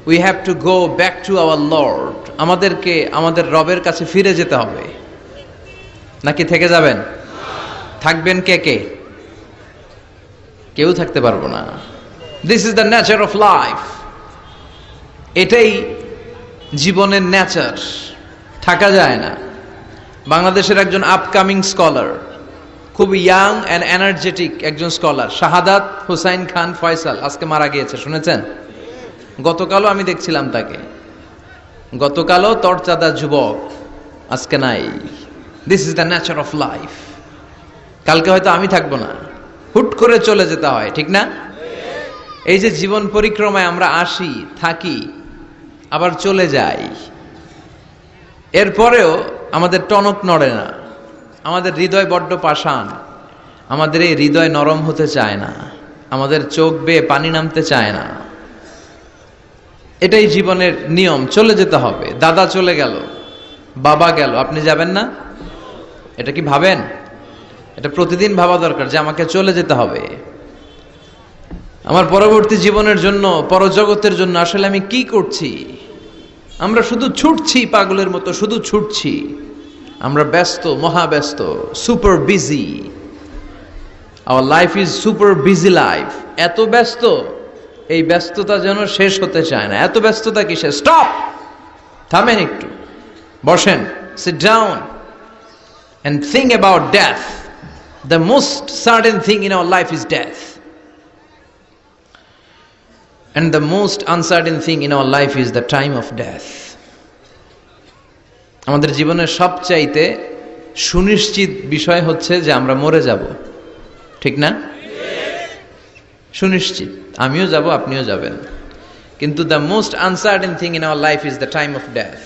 We have to go back to our Lord. আমাদেরকে আমাদের রবের কাছে ফিরে যেতে হবে। নাকি থেকে যাবেন? থাকবেন কে কে? কেউ থাকতে পারবো না। This is the nature of life. এটাই জীবনের নেচার, থাকা যায় না। বাংলাদেশের একজন আপকামিং স্কলার, খুব ইয়াং অ্যান্ড এনার্জেটিক একজন স্কলার, শাহাদাত হুসাইন খান ফয়সাল, আজকে মারা গিয়েছে, শুনেছেন? গতকালও আমি দেখছিলাম তাকে। গতকালও তরচাদা যুবক, আজকে নাই। This is the nature of life. কালকে হয়তো আমি থাকবো না, হুট করে চলে যেতে হয়, ঠিক না? এই যে জীবন পরিক্রমায় আমরা আসি, থাকি, আবার চলে যাই, এরপরেও আমাদের টনক নড়ে না। আমাদের হৃদয় বড্ড পাষাণ। আমাদের এই হৃদয় নরম হতে চায় না, আমাদের চোখ বেয়ে পানি নামতে চায় না। এটাই জীবনের নিয়ম, চলে যেতে হবে। দাদা চলে গেল, বাবা গেল, আপনি যাবেন না? এটা কি ভাবেন? এটা প্রতিদিন ভাবা দরকার যে আমাকে চলে যেতে হবে। আমার পরবর্তী জীবনের জন্য, পরজগতের জন্য আসলে আমি কি করছি? আমরা শুধু ছুটছি, পাগলের মতো শুধু ছুটছি। আমরা ব্যস্ত, মহাব্যস্ত, super busy. Our life is super busy life. এত ব্যস্ত, এই ব্যস্ততা যেন শেষ হতে চায় না। এত ব্যস্ততা কিসে? স্টপ, থামেন একটু, বসেন, sit down and think about death. The most certain thing in our life is death, and the most uncertain thing in our life is the time of death. আমাদের জীবনের সবচাইতে সুনিশ্চিত বিষয় হচ্ছে যে আমরা মরে যাব, ঠিক না? সুনিশ্চিত, আমিও যাব, আপনিও যাবেন। কিন্তু the most uncertain thing in our life is the time of death.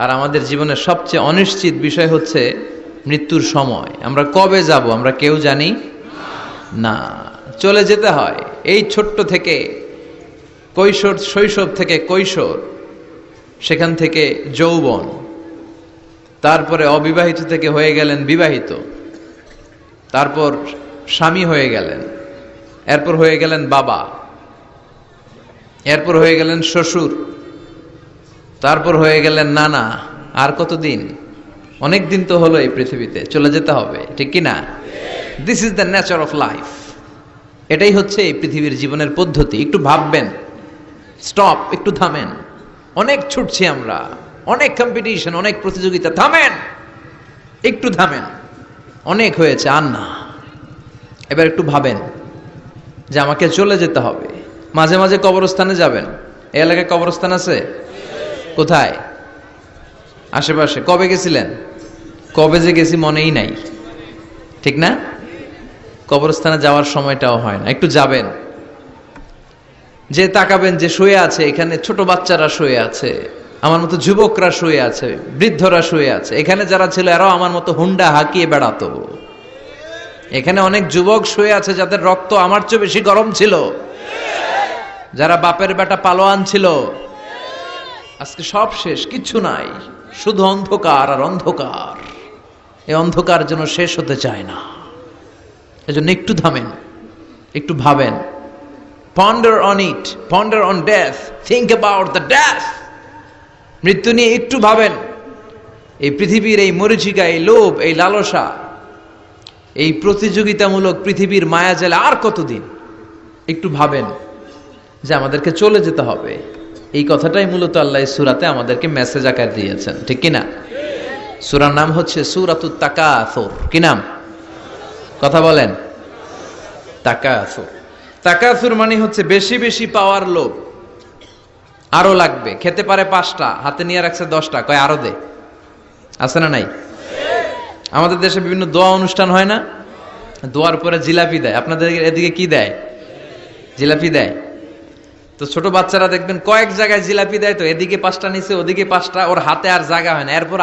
আর আমাদের জীবনের সবচেয়ে অনিশ্চিত বিষয় হচ্ছে মৃত্যুর সময়। আমরা কবে যাব আমরা কেউ জানি না। চলে যেতে হয়। এই ছোট্ট থেকে কৈশোর, শৈশব থেকে কৈশোর, সেখান থেকে যৌবন, তারপরে অবিবাহিত থেকে হয়ে গেলেন বিবাহিত, তারপর স্বামী হয়ে গেলেন, এরপর হয়ে গেলেন বাবা, এরপর হয়ে গেলেন শ্বশুর, তারপর হয়ে গেলেন নানা। আর কতদিন? অনেক দিন তো হলো এই পৃথিবীতে, চলে যেতে হবে, ঠিক কি না? This is the nature of life. এটাই হচ্ছে এই পৃথিবীর জীবনের পদ্ধতি। একটু ভাববেন, স্টপ, একটু থামেন। অনেক ছুটছি আমরা, অনেক কম্পিটিশন, অনেক প্রতিযোগিতা। থামেন, একটু থামেন, অনেক হয়েছে, আর না। এবার একটু ভাবেন যে আমাকে চলে যেতে হবে। মাঝে মাঝে কবরস্থানে যাবেন। এই এলাকায় কবরস্থান আছে? কোথায়? আশেপাশে। কবে গেছিলেন? কবে যে গেছি মনেই নাই, ঠিক না? কবরস্থানে যাওয়ার সময়টাও হয় না। একটু যাবেন, যে তাকাবেন যে শুয়ে আছে এখানে, ছোট বাচ্চারা শুয়ে আছে, আমার মতো যুবকরা শুয়ে আছে, বৃদ্ধরা শুয়ে আছে। এখানে যারা ছিল এরাও আমার মতো হুন্ডা হাঁকিয়ে বেড়াতো। এখানে অনেক যুবক শুয়ে আছে যাদের রক্ত আমার চেয়ে বেশি গরম ছিল, যারা বাপের বেটা পালোয়ান ছিল। আজকে সব শেষ, কিচ্ছু নাই, শুধু অন্ধকার আর অন্ধকার। এই অন্ধকার যেন শেষ হতে চায় না। এজন্য একটু থামেন, একটু ভাবেন। Ponder on it, ponder on death, think about the death. মৃত্যু নিয়ে একটু ভাবেন। এই পৃথিবীর এই মরীচিকা, এই লোভ, এই লালসা, এই প্রতিযোগিতামূলক পৃথিবীর মায়াজালে আর কতদিন? একটু ভাবেন যে আমাদেরকে চলে যেতে হবে। এই কথাটাই মূলত আল্লাহ সূরাতে আমাদেরকে মেসেজ আকার দিয়েছেন, ঠিক কিনা? সূরার নাম হচ্ছে সূরাতুত তাকাসুর। কি নাম? কথা বলেন। তাকাসুর। তাকাসুর মানে হচ্ছে বেশি বেশি পাওয়ার লোভ। আরো লাগবে, খেতে পারে 5টা, হাতে নিয়ে রাখছে 10টা, কয় আরো দে। আছে না নাই? আমাদের দেশে বিভিন্ন দোয়া অনুষ্ঠান হয় না? দোয়ার পরে জিলাপি দেয়। আপনাদের এদিকে কি দেয়? জিলাপি দেয়। তো ছোট বাচ্চারা দেখবেন কয়েক জায়গায় জিলাপি দেয়, তো এদিকে 5টা নিচে, ওদিকে 5টা, ওর হাতে আর জায়গা হয় না। এরপর